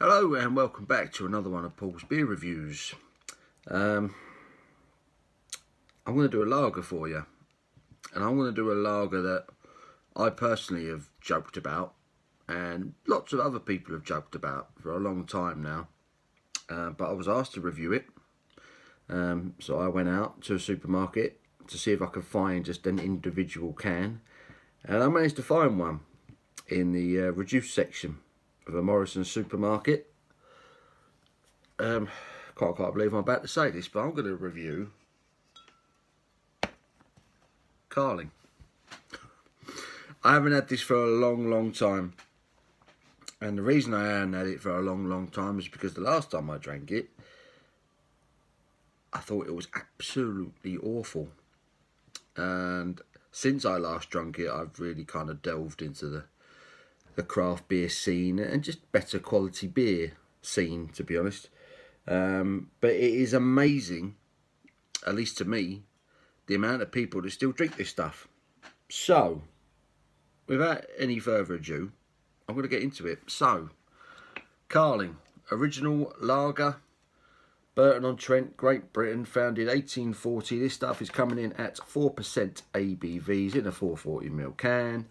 Hello and welcome back to another one of Paul's beer reviews. I'm going to do a lager for you, and I'm going to do a lager that I personally have joked about and lots of other people have joked about for a long time now, but I was asked to review it, so I went out to a supermarket to see if I could find just an individual can, and I managed to find one in the reduced section of a Morrison's supermarket. Can't believe I'm about to say this, but I'm going to review Carling. I haven't had this for a long time, and the reason I haven't had it for a long time is because the last time I drank it, I thought it was absolutely awful. And since I last drank it, I've really kind of delved into the craft beer scene and just better quality beer scene, to be honest. But it is amazing, at least to me, the amount of people that still drink this stuff. So, without any further ado, I'm going to get into it. So, Carling, original lager, Burton-on-Trent, Great Britain, founded 1840. This stuff is coming in at 4% ABVs in a 440ml can.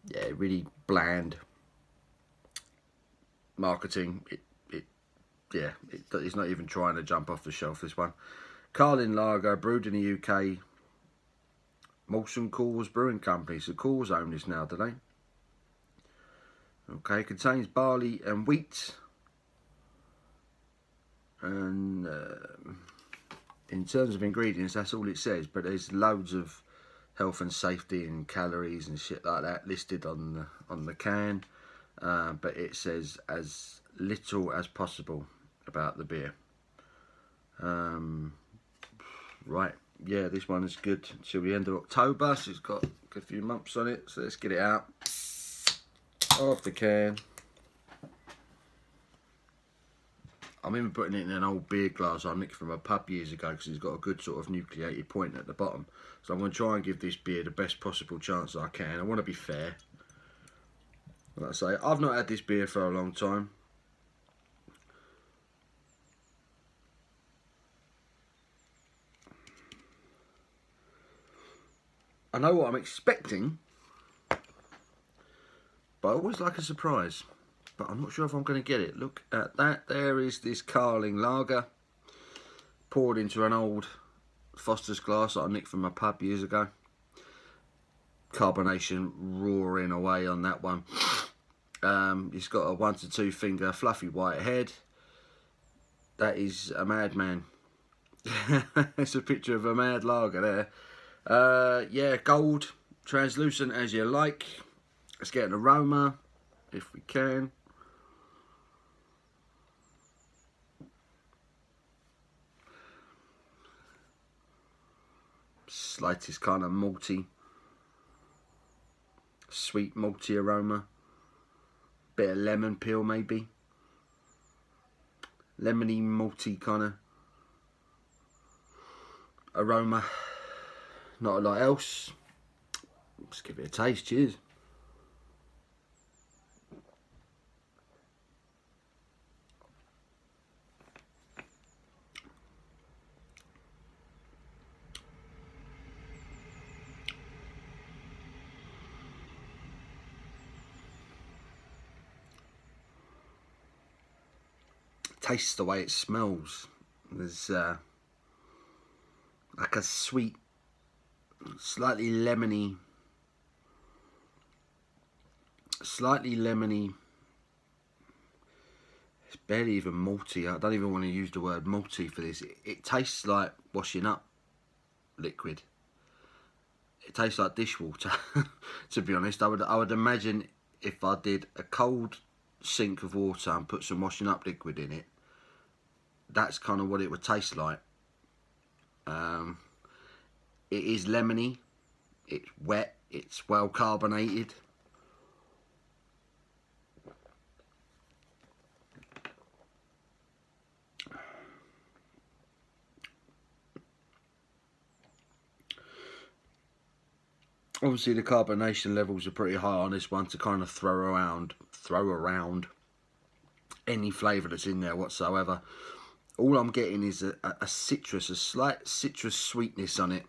Yeah, really bland marketing. It's not even trying to jump off the shelf, this one. Carling Lager, brewed in the UK. Molson Coors Brewing Company, so Coors own this now, do they? Okay, contains barley and wheat. And in terms of ingredients, that's all it says, but there's loads of health and safety and calories and shit like that listed on the can, but it says as little as possible about the beer. Right, yeah, this one is good until the end of October, so it's got a few months on it, so let's get it out of the can. I'm even putting it in an old beer glass I nicked from a pub years ago because it's got a good sort of nucleated point at the bottom. So I'm going to try and give this beer the best possible chance I can. I want to be fair. Like I say, I've not had this beer for a long time. I know what I'm expecting, but I always like a surprise. But I'm not sure if I'm going to get it. Look at that. There is this Carling lager poured into an old Foster's glass that I nicked from a pub years ago. Carbonation roaring away on that one. It's got a 1 to 2 finger fluffy white head. That is a madman. It's a picture of a mad lager there. Yeah, gold, translucent as you like. Let's get an aroma if we can. Slightest kind of malty, sweet malty aroma. Bit of lemon peel maybe. Lemony malty kind of aroma. Not a lot else. Let's give it a taste. Cheers. Tastes the way it smells. There's like a sweet, slightly lemony, it's barely even malty. I don't even want to use the word malty for this. It tastes like washing up liquid. It tastes like dishwater. To be honest, I would imagine if I did a cold sink of water and put some washing up liquid in it, that's kind of what it would taste like. It is lemony, it's wet, it's well carbonated. Obviously the carbonation levels are pretty high on this one to kind of throw around any flavour that's in there whatsoever. All I'm getting is a citrus, a slight citrus sweetness on it.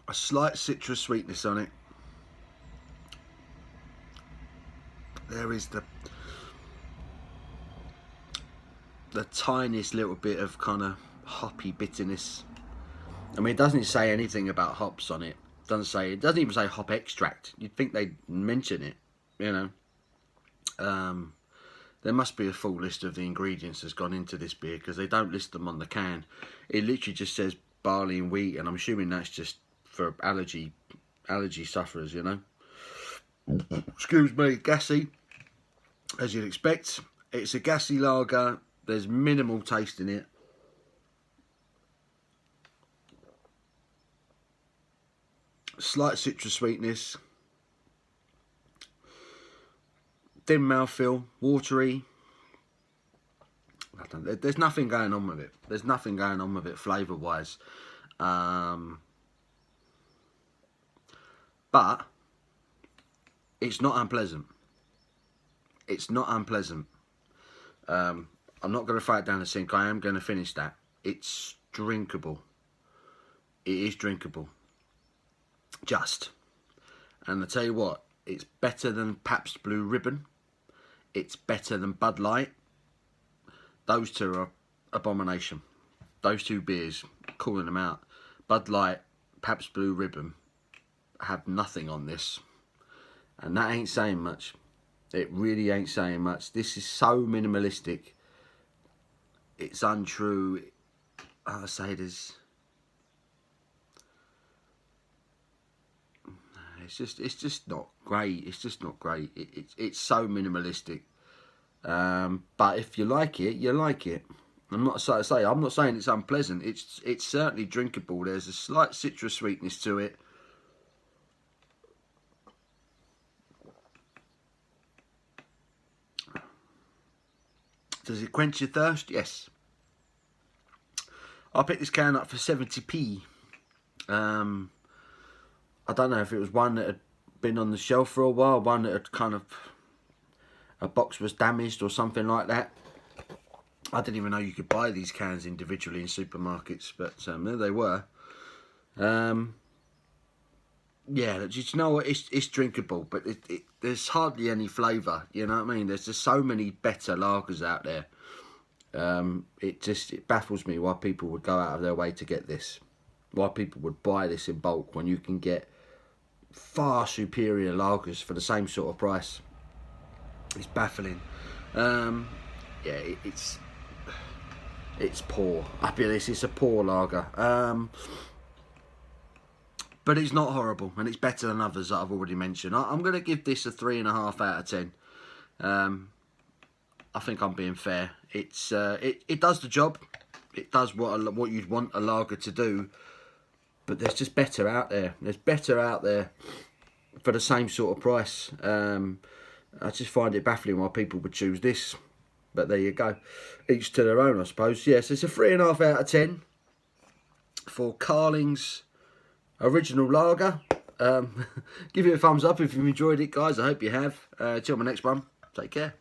A slight citrus sweetness on it. There is the tiniest little bit of kind of hoppy bitterness. I mean, it doesn't say anything about hops on it. It doesn't even say hop extract. You'd think they'd mention it, you know. There must be a full list of the ingredients that's gone into this beer, because they don't list them on the can. It literally just says barley and wheat, and I'm assuming that's just for allergy sufferers, you know. Excuse me, gassy, as you'd expect. It's a gassy lager. There's minimal taste in it. Slight citrus sweetness. Thin mouthfeel, watery. There's nothing going on with it. There's nothing going on with it flavour-wise. But it's not unpleasant. It's not unpleasant. I'm not going to throw it down the sink. I am going to finish that. It's drinkable. It is drinkable. Just. And I tell you what, it's better than Pabst Blue Ribbon. It's better than Bud Light. Those two are abomination. Those two beers, calling them out. Bud Light, Pabst Blue Ribbon have nothing on this. And that ain't saying much. It really ain't saying much. This is so minimalistic. It's untrue. I say there's... It's just not great. It's just not great. It's so minimalistic. But if you like it, you like it. I'm not saying it's unpleasant. It's certainly drinkable. There's a slight citrus sweetness to it. Does it quench your thirst? Yes. I picked this can up for 70p. I don't know if it was one that had been on the shelf for a while, one that had kind of, a box was damaged or something like that. I didn't even know you could buy these cans individually in supermarkets, but there they were. Yeah, you know what? It's drinkable, but there's hardly any flavour. You know what I mean? There's just so many better lagers out there. It baffles me why people would go out of their way to get this. Why people would buy this in bulk when you can get far superior lagers for the same sort of price. It's baffling. Yeah, it's poor. I'll be honest, it's a poor lager. But it's not horrible, and it's better than others that I've already mentioned. I'm going to give this a 3.5 out of 10. I think I'm being fair. It does the job. It does what you'd want a lager to do. But there's just better out there. There's better out there for the same sort of price. I just find it baffling why people would choose this. But there you go. Each to their own, I suppose. Yes, it's a 3.5 out of 10 for Carling's original lager. Give it a thumbs up if you've enjoyed it, guys. I hope you have. Till my next one. Take care.